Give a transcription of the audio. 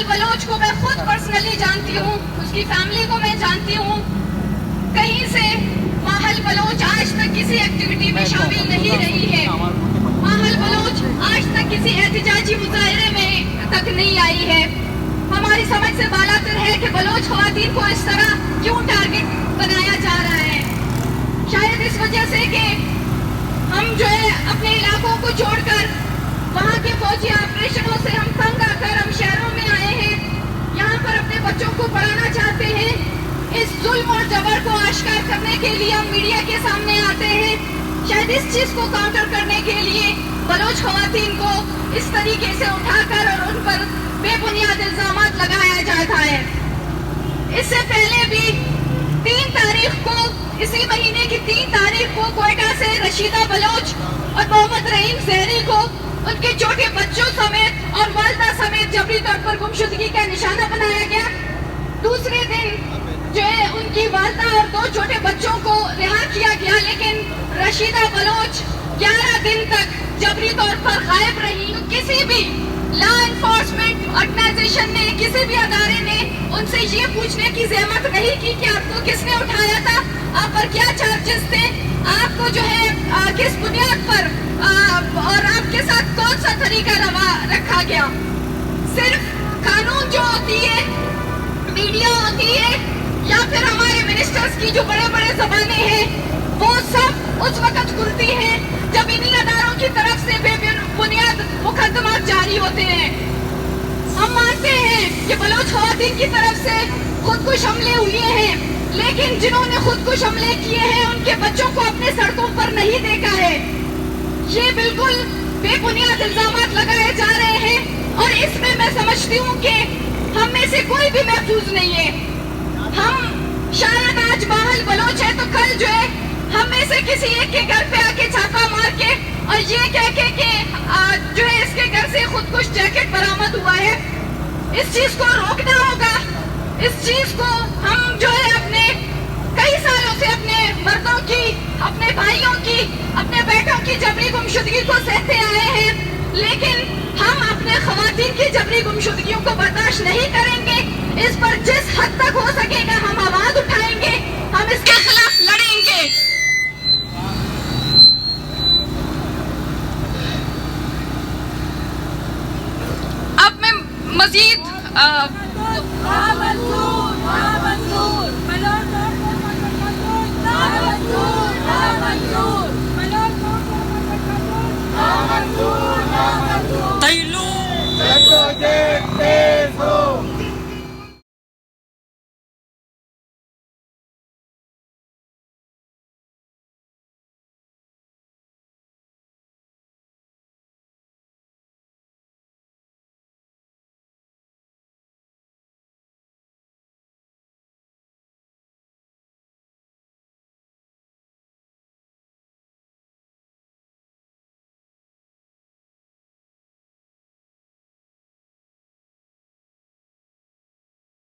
ماحل بلوچ کو میں خود پرسنلی جانتی ہوں، اس کی فیملی کو میں جانتی ہوں. کہیں سے ماحل بلوچ آج تک کسی ایکٹیویٹی میں شامل نہیں رہی ہے. ماحل بلوچ آج تک کسی احتجاجی مظاہرے میں تک نہیں آئی ہے. ہماری سمجھ سے بالاتر ہے کہ بلوچ خواتین کو اس طرح کیوں ٹارگٹ بنایا جا رہا ہے. شاید اس وجہ سے کہ ہم جو ہے اپنے علاقوں کو چھوڑ کر وہاں کے فوجی آپریشنوں سے ہم تنگ آ کر ہم شہروں میں آئے ہیں، یہاں پر اپنے بچوں کو پڑھانا چاہتے ہیں. اس ظلم اور جبر کو آشکار کرنے کے لیے ہم میڈیا کے سامنے آتے ہیں. شاید اس چیز کو کاؤنٹر کرنے کے لیے بلوچ خواتین کو اس طریقے سے اٹھا کر اور ان پر بے بنیاد الزامات لگایا جاتا ہے. اس سے پہلے بھی 3 تاریخ کو، اسی مہینے کی 3 تاریخ کو کوئٹہ سے رشیدہ بلوچ اور محمد رحیم زہری کو ان کے چھوٹے بچوں سمیت اور والدہ سمیت جبری طور پر گمشدگی کا نشانہ بنایا گیا. دوسرے دن جو ہے ان کی والدہ اور 2 چھوٹے بچوں کو رہا کیا گیا، لیکن رشیدہ بلوچ 11 دن تک جبری طور پر غائب رہی. کسی بھی لا انفورسمنٹ آرگنائزیشن نے، کسی بھی ادارے نے ان سے یہ پوچھنے کی زحمت نہیں کی کہ آپ کو کس نے اٹھایا تھا، آپ پر کیا چارجز تھے، آپ کو جو ہے کس بنیاد پر اور آپ کے ساتھ کون سا طریقہ روا رکھا گیا. صرف قانون جو ہوتی ہے، میڈیا ہوتی ہے، یا پھر ہمارے منسٹرز کی جو بڑے بڑے زبانیں ہیں، وہ سب اس وقت کھلتی ہیں جب انہی اداروں کی طرف سے بے بنیاد مقدمات جاری ہوتے ہیں. ہم مانتے ہیں کہ بلوچ خواتین کی طرف سے خودکش حملے ہوئے ہیں، لیکن جنہوں نے خودکش حملے کیے ہیں ان کے بچوں کو اپنے سڑکوں پر نہیں دیکھا ہے. یہ بالکل بے بنیاد الزامات لگائے جا رہے ہیں اور اس میں میں سمجھتی ہوں کہ ہم میں سے کوئی بھی محفوظ نہیں ہے. ہم شاید آج ماحل بلوچ ہے تو کل جو ہے ہم میں سے کسی ایک کے گھر پہ آ کے چھاپا مار کے اور یہ کہہ کے کہ جو ہے اس کے گھر سے خودکش جیکٹ برآمد ہوا ہے. اس چیز کو روکنا ہوگا. اس چیز کو ہم جو ہے اپنے کئی سالوں سے اپنے مردوں کی، اپنے بھائیوں کی، اپنے بیٹوں کی جبری گمشدگی کو سہتے آئے ہیں، لیکن ہم اپنے خواتین کی جبری گمشدگیوں کو برداشت نہیں کریں گے. اس پر جس حد تک ہو سکے گا ہم آواز اٹھائیں گے، ہم اس کے خلاف لڑیں گے. اب میں مزید